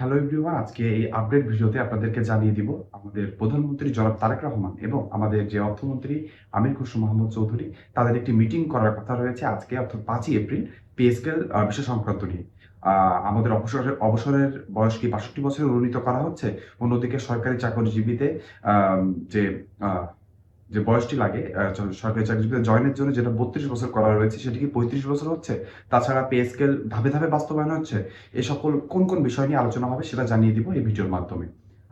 Hello everyone, আজকে এই update ভিডিওতে আপনাদেরকে জানিয়ে দিব আমাদের প্রধানমন্ত্রী জনাব তারেক রহমান এবং আমাদের যে অর্থমন্ত্রী আমির খসরু মাহমুদ চৌধুরী তাদের একটি মিটিং করার কথা রয়েছে আজকে অর্থাৎ ৫ই এপ্রিল পে স্কেল বিষয় সংক্রান্ত নিয়ে। আমাদের অবসরের বয়স কি ৬২ বছরে উন্নীত করা হচ্ছে, অন্যদিকে সরকারি চাকরিজীবীতে আম, যে আহ, যে বয়সটি লাগে সরকারি চাকরিজীবীদের জয়েনের জন্য যেটা ৩২ বছর করা রয়েছে সেটি কি ৩৫ বছর হচ্ছে। তাছাড়া পে স্কেল ধাপে ধাপে বাস্তবায়ন হচ্ছে। এই সকল কোন কোন বিষয় নিয়ে আলোচনা হবে সেটা জানিয়ে দিব এই ভিডিওর মাধ্যমে।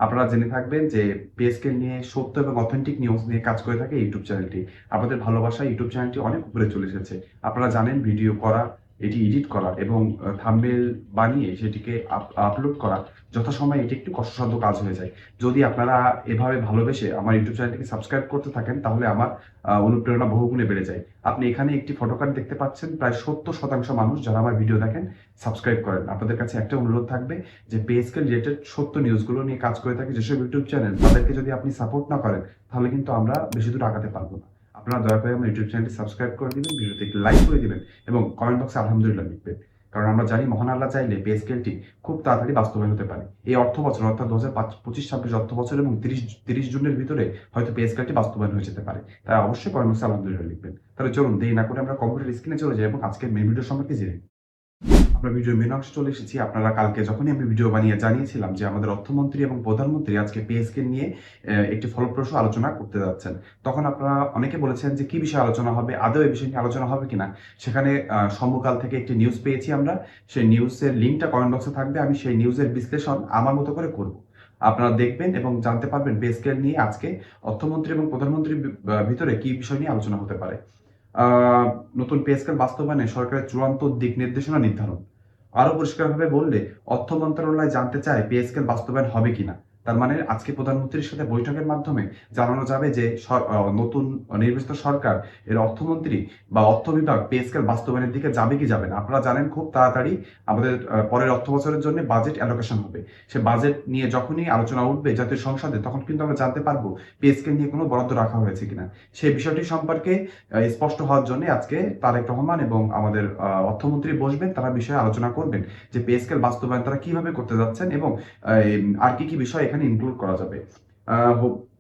আপনারা জেনে থাকবেন যে পে স্কেল নিয়ে সত্য এবং অথেন্টিক নিউজ নিয়ে কাজ করে থাকে ইউটিউব চ্যানেলটি। আপনাদের ভালোবাসা ইউটিউব চ্যানেলটি অনেক উপরে চলে এসেছে। আপনারা জানেন ভিডিও করা, এটি এডিট করা এবং থাম্বনেল বানিয়ে সেটিকে আপলোড করা যথাসময়ে এটি একটি কষ্টসাধ্য কাজ হয়ে যায়। যদি আপনারা এভাবে ভালোবেসে আমার ইউটিউব চ্যানেলটিকে সাবস্ক্রাইব করতে থাকেন তাহলে আমার অনুপ্রেরণা বহুগুণে বেড়ে যায়। আপনি এখানে একটি ফটোকার্ড দেখতে পাচ্ছেন, প্রায় ৭০% মানুষ যারা আমার ভিডিও দেখেন সাবস্ক্রাইব করেন। আপনাদের কাছে একটা অনুরোধ থাকবে যে পে স্কেল রিলেটেড সত্য নিউজগুলো নিয়ে কাজ করে থাকে যেসব ইউটিউব চ্যানেল, তাদেরকে যদি আপনি সাপোর্ট না করেন তাহলে কিন্তু আমরা বেশি দূর আগাতে পারবো না। আপনারা দয়া করে আমার ইউটিউব চ্যানেলটি সাবস্ক্রাইব করে দিবেন, ভিডিওতে একটি লাইক করে দিবেন এবং কমেন্ট বক্সে আলহামদুলিল্লাহ লিখবেন। কারণ আমরা জানি মহান আল্লাহ চাইলে পে স্কেলটি খুব তাড়াতাড়ি বাস্তবায়ন হতে পারে। এই অর্থ বছর অর্থাৎ ২০২৫-২৬ অর্থ বছর এবং ৩০ জুনের ভিতরে হয়তো পে স্কেলটি বাস্তবায়ন হয়ে যেতে পারে। তাই অবশ্যই কমেন্ট বক্সে আলহামদুলিল্লাহ লিখবেন। তাহলে চলুন দেরি না করে আমরা কম্পিউটার স্ক্রিনে চলে যাই এবং আজকের মেন ভিডিও সম্পর্কে জেনে নিই। আমরা ভিডিওর মেন অংশে চলে এসেছি। আপনারা কালকে যখনই আমি ভিডিও বানিয়ে জানিয়েছিলাম যে আমাদের অর্থমন্ত্রী এবং প্রধানমন্ত্রী আজকে পে স্কেল নিয়ে একটি ফলপ্রসূ আলোচনা করতে যাচ্ছেন। তখন আপনারা অনেকে বলেছেন যে কি বিষয়ে আলোচনা হবে, আদৌ এই বিষয় নিয়ে আলোচনা হবে কিনা। সেখানে সমকাল থেকে একটি নিউজ পেয়েছি আমরা। সেই নিউজের লিঙ্কটা কমেন্ট বক্সে থাকবে। আমি সেই নিউজের বিশ্লেষণ আমার মতো করে করব। আপনারা দেখবেন এবং জানতে পারবেন পে স্কেল নিয়ে আজকে অর্থমন্ত্রী এবং প্রধানমন্ত্রীর ভিতরে কি বিষয় নিয়ে আলোচনা হতে পারে। আহ নতুন পে স্কেল বাস্তবায়নে সরকারের চূড়ান্ত দিক নির্দেশনা নির্ধারণ। আরো পরিষ্কারভাবে বললে অর্থ মন্ত্রণালয় জানতে চায় পে স্কেল বাস্তবায়ন হবে কিনা। তার মানে আজকে প্রধানমন্ত্রীর সাথে বৈঠকের মাধ্যমে জানানো যাবে যে নতুন নির্বাচিত সরকার এর অর্থমন্ত্রী বা অর্থ বিভাগ পে স্কেল বাস্তবায়নের দিকে যাবে কি যাবে না। আপনারা জানেন খুব তাড়াতাড়ি আমাদের পরের অর্থ বছরের জন্য বাজেট অ্যালোকেশন হবে। সে বাজেট নিয়ে যখনই আলোচনা উঠবে জাতীয় সংসদে তখন কিন্তু আমরা জানতে পারবো পে স্কেল নিয়ে কোনো বরাদ্দ রাখা হয়েছে কিনা। সেই বিষয়টি সম্পর্কে স্পষ্ট হওয়ার জন্য আজকে তারেক রহমান এবং আমাদের অর্থমন্ত্রী বসবেন, তারা বিষয়ে আলোচনা করবেন যে পে স্কেল বাস্তবায়ন তারা কিভাবে করতে যাচ্ছেন এবং আর কি কি বিষয় এখানে ইনক্লুড করা যাবে।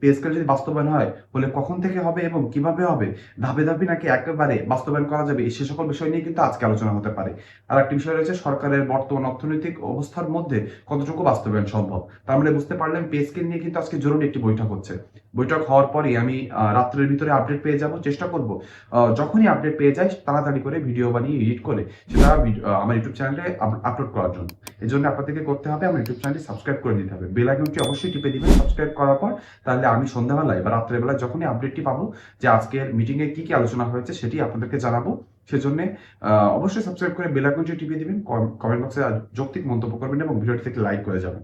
পে স্কেল যদি বাস্তবায়ন হয় হলে কখন থেকে হবে এবং কিভাবে হবে, ধাপে ধাপে নাকি একেবারে বাস্তবায়ন করা যাবে, সে সকল বিষয় নিয়ে কিন্তু আজকে আলোচনা হতে পারে। আর একটি বিষয় রয়েছে সরকারের বর্তমান অর্থনৈতিক অবস্থার মধ্যে কতটুকু বাস্তবায়ন সম্ভব। তার মানে বুঝতে পারলেন পে স্কেল নিয়ে কিন্তু আজকে জরুরি একটি বৈঠক হচ্ছে। বৈঠক হওয়ার পরে আমি রাত্রের ভিতরে আপডেট পেয়ে যাব, চেষ্টা করব যখনই আপডেট পেয়ে যাই তাড়াতাড়ি করে ভিডিও বানিয়ে এডিট করে সেটা আমার ইউটিউব চ্যানেলে আপলোড করার জন্য। এই জন্য আপনাদেরকে করতে হবে আমার ইউটিউব চ্যানেলটি সাবস্ক্রাইব করে দিতে হবে, বেল আইকনটি অবশ্যই টিপে দিবেন সাবস্ক্রাইব করার পর। তাহলে আমি সন্ধ্যাবেলায় বা রাত্রেবেলায় যখনই আপডেটটি পাবো যে আজকের মিটিংয়ে কি কি আলোচনা হয়েছে সেটি আপনাদেরকে জানাবো। সেজন্য অবশ্যই সাবস্ক্রাইব করে বেল আইকনটি টিপে দিবেন, কমেন্ট বক্সে যৌক্তিক মন্তব্য করবেন এবং ভিডিওটি থেকে লাইক করে যাবেন।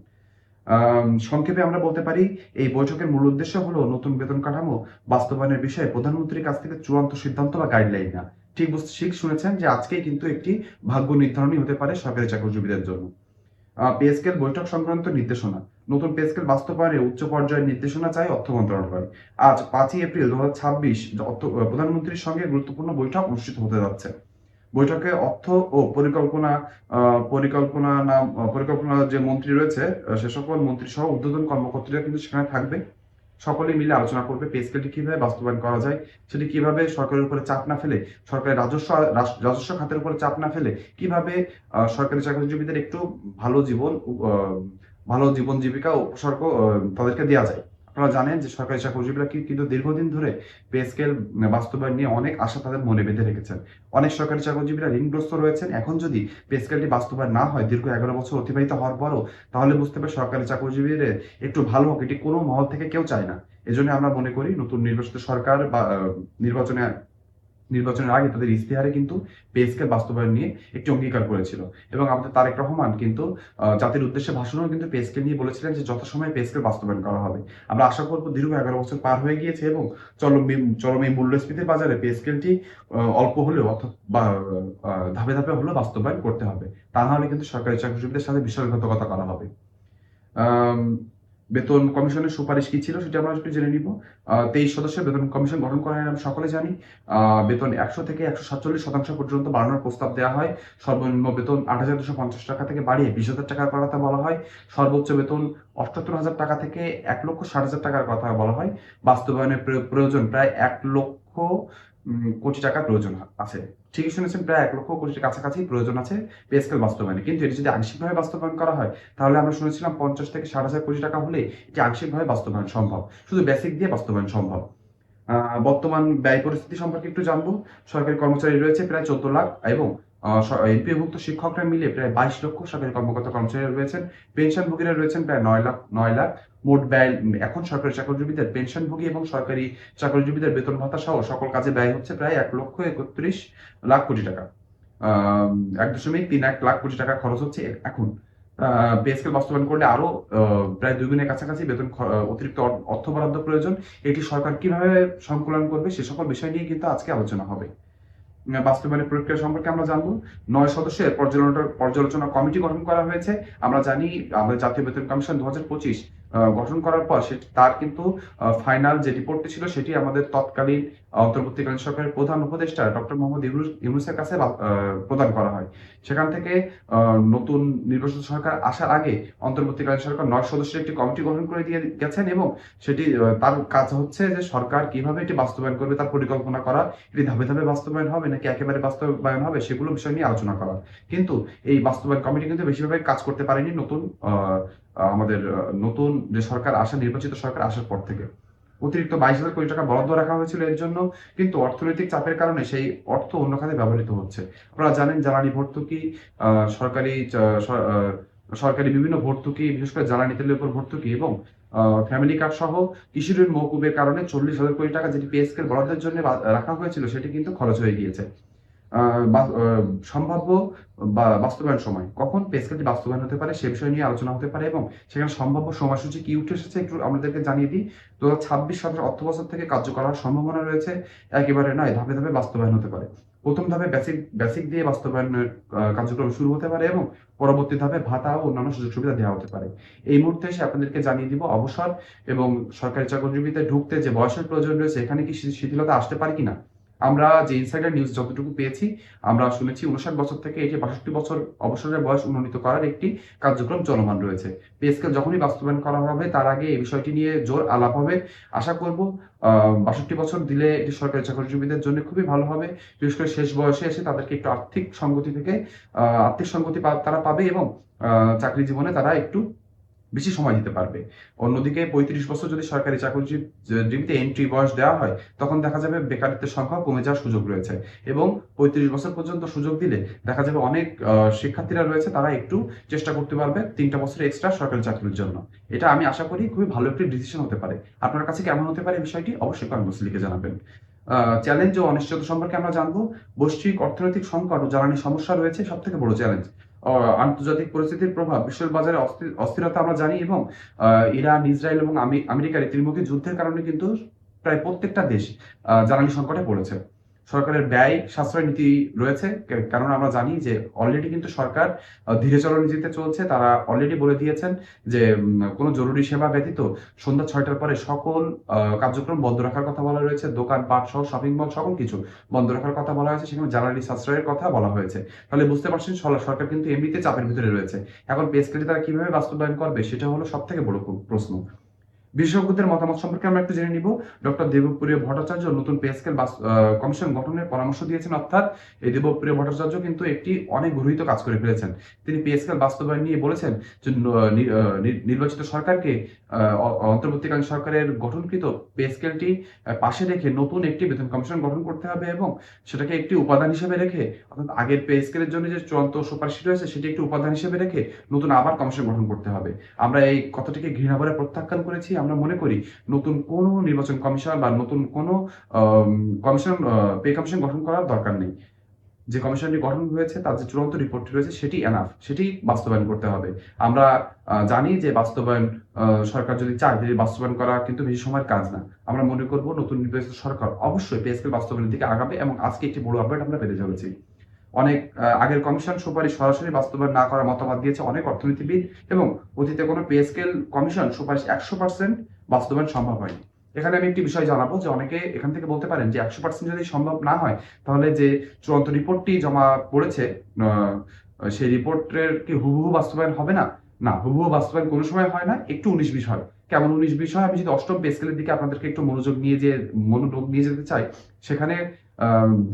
সংক্ষেপে আমরা বলতে পারি এই বৈঠকের মূল উদ্দেশ্য হলো নতুন বেতন কাঠামো বাস্তবায়নের বিষয়ে প্রধানমন্ত্রীর কাছ থেকে চূড়ান্ত সিদ্ধান্ত বা গাইডলাইন না। ঠিক শুনেছেন যে আজকেই কিন্তু একটি ভাগ্য নির্ধারণী হতে পারে সরকারি চাকরিজীবীদের জন্য। পে স্কেল বৈঠক সংক্রান্ত নির্দেশনা। নতুন পে স্কেল বাস্তবায়নে উচ্চ পর্যায়ের নির্দেশনা চায় অর্থ মন্ত্রণালয়। আজ ৫ই এপ্রিল ২০২৬ প্রধানমন্ত্রীর সঙ্গে গুরুত্বপূর্ণ বৈঠক অনুষ্ঠিত হতে যাচ্ছে। বৈঠকে অর্থ ও পরিকল্পনা যে মন্ত্রী রয়েছে সে সকল মন্ত্রী সহ ঊর্ধ্বতন কর্মকর্তারা কিন্তু সেখানে থাকবে। সকলে মিলে আলোচনা করবে পে স্কেলটি কিভাবে বাস্তবায়ন করা যায়, সেটি কিভাবে সরকারের উপরে চাপ না ফেলে, সরকারের রাজস্ব খাতের উপরে চাপ না ফেলে কিভাবে সরকারি চাকরিজীবীদের একটু ভালো জীবন ভালো জীবন জীবিকা উপসর্গ তাদেরকে দেওয়া যায়। আপনারা জানেন যে সরকারি চাকরিজীবীরা কিন্তু দীর্ঘদিন ধরে পে স্কেল বাস্তবায়ন নিয়ে অনেক আশা তাদের মনে বেঁধে রেখেছেন। অনেক সরকারি চাকরিজীবীরা ঋণগ্রস্ত রয়েছেন। এখন যদি পে স্কেলটি বাস্তবায়ন না হয় দীর্ঘ ১১ বছর অতিবাহিত হওয়ার পরও, তাহলে বুঝতে হবে সরকারি চাকরিজীবীদের একটু ভালো হোক এটি কোনো মহল থেকে কেউ চায় না। এজন্য আমরা মনে করি নতুন নির্বাচিত সরকার বা নির্বাচনের আগে তাদের ইস্তেহারে কিন্তু পে স্কেল বাস্তবায়ন নিয়ে একটি অঙ্গীকার করেছিল এবং আমাদের তারেক রহমান কিন্তু জাতির উদ্দেশ্যে ভাষণেও কিন্তু পে স্কেল নিয়ে বলেছিলেন যে যথাসময়ে পে স্কেল বাস্তবায়ন করা হবে। আমরা আশা করব দীর্ঘ ১১ বছর পার হয়ে গিয়েছে এবং চরম এই মূল্যস্ফীতির বাজারে পে স্কেলটি অল্প হলেও অর্থাৎ ধাপে ধাপে হলেও বাস্তবায়ন করতে হবে। তা না হলে কিন্তু সরকারি চাকরিজীবীদের সাথে বিশ্বাসঘাতকতা করা হবে। বেতন কমিশনের সুপারিশ কি ছিল সেটা আমরা একটু জেনে নিব। 23 সদস্যের বেতন কমিশন গঠন করা হয়, আমরা সকলে জানি। বেতন 100 থেকে 147% পর্যন্ত বাড়ানোর প্রস্তাব দেওয়া হয়। সর্বনিম্ন বেতন 8,250 টাকা থেকে বাড়িয়ে 20,000 টাকার কথা বলা হয়। সর্বোচ্চ বেতন 78,000 টাকা থেকে 1,60,000 টাকার কথা বলা হয়। বাস্তবায়নের প্রয়োজন প্রায় 1 লক্ষ কোটি টাকার প্রয়োজন আছে। ঠিকই শুনেছেন, প্রায় 1 লক্ষ কোটির কাছাকাছি প্রয়োজন আছে পে স্কেল বাস্তবায়নে। কিন্তু এটি যদি আংশিকভাবে বাস্তবায়ন করা হয়, তাহলে আমরা শুনেছিলাম 50 থেকে 60,000 কোটি টাকা হলে এটি আংশিকভাবে বাস্তবায়ন সম্ভব। শুধু বেসিক দিয়ে বাস্তবায়ন সম্ভব। বর্তমান ব্যয় পরিস্থিতি সম্পর্কে একটু জানবো। সরকারি কর্মচারী রয়েছে প্রায় 14 লাখ এবং এমপিওভুক্ত শিক্ষকরা মিলে প্রায় 22 লক্ষ সরকারি কর্মকর্তা কর্মচারীরা রয়েছেন। পেনশনভোগীরা রয়েছেন প্রায় 9 লাখ। মোট ব্যয় এখন সরকারি চাকরিজীবীদের পেনশনভোগী এবং সরকারি চাকরিজীবীদের বেতন ভাতা সহ সকল কাজে ব্যয় হচ্ছে প্রায় 1,31,00,000 কোটি টাকা। 1.31 লাখ কোটি টাকা খরচ হচ্ছে এখন। পে স্কেল বাস্তবায়ন করলে আরো প্রায় 2 গুণের কাছাকাছি বেতন অতিরিক্ত অর্থ বরাদ্দ প্রয়োজন। এটি সরকার কিভাবে সংকুলান করবে সে সকল বিষয় নিয়ে কিন্তু আজকে আলোচনা হবে। বাস্তবায়নের প্রক্রিয়া সম্পর্কে আমরা জানবো। 9 সদস্যের পর্যালোচনা কমিটি গঠন করা হয়েছে। আমরা জানি আমাদের জাতীয় বেতন কমিশন 2025 গঠন করার পর তার কিন্তু ফাইনাল যে রিপোর্টটি ছিল সেটি আমাদের তৎকালীন অন্তর্বর্তীকালীন সরকারের প্রধান উপদেষ্টা ডক্টর মোহাম্মদ ইউনূসের কাছে প্রদান করা হয়। সেখান থেকে নতুন নির্বাচিত সরকার আসার আগে অন্তর্বর্তীকালীন সরকার 9 সদস্যের একটি কমিটি গঠন করে দিয়ে গেছেন এবং সেটি তার কাজ হচ্ছে যে সরকার কিভাবে এটি বাস্তবায়ন করবে তার পরিকল্পনা করা। এটি ধাপে ধাপে বাস্তবায়ন হবে নাকি একেবারে বাস্তবায়ন হবে সেগুলো বিষয় নিয়ে আলোচনা করা। কিন্তু এই বাস্তবায়ন কমিটি কিন্তু বেশিরভাগ কাজ করতে পারেনি আমাদের নতুন যে সরকার নির্বাচিত সরকার আসার পর থেকে। অতিরিক্ত 22,000 কোটি টাকা বরাদ্দ রাখা হয়েছিল এর জন্য, কিন্তু অর্থনৈতিক চাপের কারণে সেই অর্থ অন্য খাতে ব্যবহৃত হচ্ছে। আপনারা জানেন জ্বালানি ভর্তুকি, সরকারি সরকারি বিভিন্ন ভর্তুকি, বিশেষ করে জ্বালানি তেলের উপর ভর্তুকি এবং ফ্যামিলি কার্ড সহ কৃষি ঋণ মওকুফের কারণে 40,000 কোটি টাকা যেটি পে স্কেল বরাদ্দের জন্য রাখা হয়েছিল সেটি কিন্তু খরচ হয়ে গিয়েছে। সম্ভাব্য বাস্তবায়ন সময় কখন পে স্কেলটি বাস্তবায়ন হতে পারে সে বিষয় নিয়ে আলোচনা হতে পারে এবং সেখানে সম্ভাব্য সময়সূচি কি উঠে এসেছে একটু আমাদেরকে জানিয়ে দিই। 2026-27 অর্থবছর থেকে কার্যকর হওয়ার সম্ভাবনা রয়েছে। একেবারে নয়, ধাপে ধাপে বাস্তবায়ন হতে পারে। প্রথম ধাপে বেসিক দিয়ে বাস্তবায়নের কার্যক্রম শুরু হতে পারে এবং পরবর্তী ধাপে ভাতা ও অন্যান্য সুযোগ সুবিধা দেওয়া হতে পারে। এই মুহূর্তে এসে আপনাদেরকে জানিয়ে দিব অবসর এবং সরকারি চাকরিজীবীতে ঢুকতে যে বয়সের প্রয়োজন রয়েছে এখানে কি শিথিলতা আসতে পারে কিনা। আমরা যে ইনসাইডার নিউজ যতটুকু পেয়েছি, আমরা শুনেছি 59 বছর থেকে এটি 62 বছর অবসরের বয়স উন্নীত করার একটি কার্যক্রম চলমান রয়েছে। পে স্কেল যখনই বাস্তবায়ন করা হবে তার আগে এই বিষয়টি নিয়ে জোর আলাপ হবে। আশা করব 62 বছর দিলে এটি সরকারি চাকরিজীবীদের জন্য খুবই ভালো হবে। বিশেষ করে শেষ বয়সে এসে তাদেরকে একটু আর্থিক সঙ্গতি তারা পাবে এবং চাকরি জীবনে তারা একটু বেশি সময় দিতে পারবে। অন্যদিকে 35 বছর যদি সরকারি চাকরিজীবীতে এন্ট্রি বয়স দেওয়া হয় তখন দেখা যাবে বেকারত্বের সংখ্যা কমে যাওয়ার সুযোগ রয়েছে এবং 35 বছর পর্যন্ত সুযোগ দিলে দেখা যাবে অনেক শিক্ষার্থীরা রয়েছে তারা একটু চেষ্টা করতে পারবে 3টা বছর এক্সট্রা সরকারি চাকরির জন্য। এটা আমি আশা করি খুবই ভালো একটি ডিসিশন হতে পারে। আপনার কাছে কেমন হতে পারে বিষয়টি অবশ্যই কমেন্ট বক্সে লিখে জানাবেন। চ্যালেঞ্জ ও অনিশ্চয়তা সম্পর্কে আমরা জানবো। বৈশ্বিক অর্থনৈতিক সংকট ও জ্বালানি সমস্যা রয়েছে সবথেকে বড় চ্যালেঞ্জ। আন্তর্জাতিক পরিস্থিতির প্রভাব, বিশ্বের বাজারে অস্থিরতা আমরা জানি এবং ইরান, ইসরায়েল এবং আমেরিকার এই ত্রিমুখী যুদ্ধের কারণে কিন্তু প্রায় প্রত্যেকটা দেশ জ্বালানি সংকটে পড়েছে। সরকারের ব্যয় সাশ্রয় নীতি রয়েছে, কারণ আমরা জানি যে অলরেডি কিন্তু সরকার ধীরে চলো নীতিতে চলছে। তারা অলরেডি বলে দিয়েছেন যে কোনো জরুরি সেবা ব্যতীত সন্ধ্যা 6টার পরে সকল কার্যক্রম বন্ধ রাখার কথা বলা রয়েছে। দোকানপাট সহ শপিং মল সকল কিছু বন্ধ রাখার কথা বলা হয়েছে। সেখানে জ্বালানি সাশ্রয়ের কথা বলা হয়েছে। তাহলে বুঝতে পারছেন সরকার কিন্তু এমনিতে চাপের ভিতরে রয়েছে। এখন পে স্কেলটি তারা কিভাবে বাস্তবায়ন করবে সেটা হলো সব থেকে বড় প্রশ্ন। বিশেষজ্ঞদের মতামত সম্পর্কে আমরা একটু জেনে নিব। ডক্টর দেবপ্রিয় ভট্টাচার্য নতুন পে স্কেল কমিশন গঠনের পরামর্শ দিয়েছেন, অর্থাৎ এই দেবপ্রিয় ভট্টাচার্য কিন্তু একটি অনেক গর্হিত কাজ করে ফেলেছেন। তিনি পে স্কেল বাস্তবায়ন নিয়ে বলেছেন যে নির্বাচিত সরকারকে অন্তর্বর্তীকালীন সরকারের গঠনকৃত পে স্কেলটি পাশে রেখে নতুন একটি বেতন কমিশন গঠন করতে হবে এবং সেটাকে একটি উপাদান হিসেবে রেখে, অর্থাৎ আগের পে স্কেলের জন্য যে চূড়ান্ত সুপারিশ রয়েছে সেটি একটি উপাদান হিসেবে রেখে নতুন আবার কমিশন গঠন করতে হবে। আমরা এই কথাটিকে ঘৃণা ভরে প্রত্যাখ্যান করেছি। আমরা মনে করি নতুন কোনো নির্বাচন কমিশন বা নতুন কোনো পে কমিশন গঠন করার দরকার নেই। যে কমিশনটি গঠন হয়েছে তার যে চূড়ান্ত রিপোর্টটি রয়েছে সেটি এনাফ, সেটি বাস্তবায়ন করতে হবে। আমরা জানি যে বাস্তবায়ন সরকার যদি চায় যে বাস্তবায়ন করা কিন্তু বেশি সময়ের কাজ না। আমরা মনে করব নতুন নির্বাচিত সরকার অবশ্যই পে স্কেল বাস্তবায়নের দিকে আগাবে এবং আজকে একটি বড় আপডেট আমরা পেতে চলেছি। অনেক আগের কমিশন সুপারিশ সরাসরি বাস্তবায়ন না করার মতামত দিয়েছে অনেক অর্থনীতিবিদ, এবং অতীতে কোনো পে স্কেল কমিশন সুপারিশ 100% বাস্তবায়ন সম্ভব হয়নি। এখানে আমি একটি বিষয় জানাবো যে অনেকে এখান থেকে বলতে পারেন যে 100% যদি সম্ভব না হয়, তাহলে যে চূড়ান্ত রিপোর্টটি জমা পড়েছে সেই রিপোর্টের কি হুবহু বাস্তবায়ন হবে না? না, হুবহু বাস্তবায়ন কোনো সময় হয় না, একটু 19-20 হয়। কেমন 19-20 হয়? আমি যদি অষ্টম পে স্কেলের দিকে আপনাদেরকে একটু মনোযোগ নিয়ে যেতে চাই, সেখানে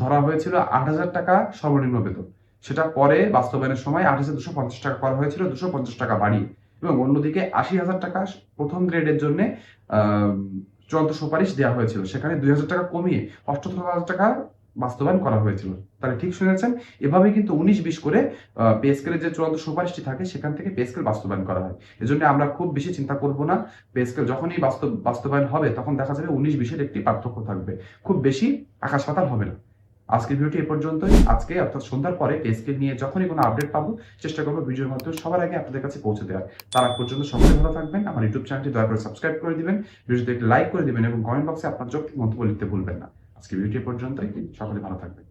ধরা হয়েছিল ৮,০০০ টাকা সর্বনিম্ন বেতন। সেটা পরে বাস্তবায়নের সময় ৮,২৫০ টাকা করা হয়েছিল, ২৫০ টাকা বাড়িয়ে। এবং অন্যদিকে ৮০,০০০ টাকা প্রথম গ্রেডের জন্যে চূড়ান্ত সুপারিশ দেওয়া হয়েছিল। সেখানে ২,০০০ টাকা কমিয়ে ৭৮,০০০ টাকা বাস্তবায়ন করা হয়েছিল। তাহলে ঠিক শুনেছেন, এভাবেই কিন্তু ১৯-২০ করে পে স্কেলের যে চূড়ান্ত সুপারিশটি থাকে সেখান থেকে পে স্কেল বাস্তবায়ন করা হয়। এজন্য আমরা খুব বেশি চিন্তা করব না। পে স্কেল যখনই বাস্তবায়ন হবে তখন দেখা যাবে ১৯-২০ এর একটি পার্থক্য থাকবে। খুব বেশি আকাশ পাতাল হবে না। আজকের ভিডিওটি এ পর্যন্তই। আজকে অর্থাৎ সন্ধ্যার পরে পে স্কেল নিয়ে যখনই কোনো আপডেট পাবো চেষ্টা করব ভিডিওর মাধ্যমে সবার আগে আপনাদের কাছে পৌঁছে দেওয়ার। তার আগ পর্যন্ত সকলে ভালো থাকবেন। আমার ইউটিউব চ্যানেলটি দয়া করে সাবস্ক্রাইব করে দিবেন। ভিডিওতে একটি লাইক করে দিবেন এবং কমেন্ট বক্সে আপনার যৌক্তিক মন্তব্য লিখতে ভুলবেন না। আজকের ভিডিওটি এ পর্যন্তই। সকলে ভালো থাকবেন।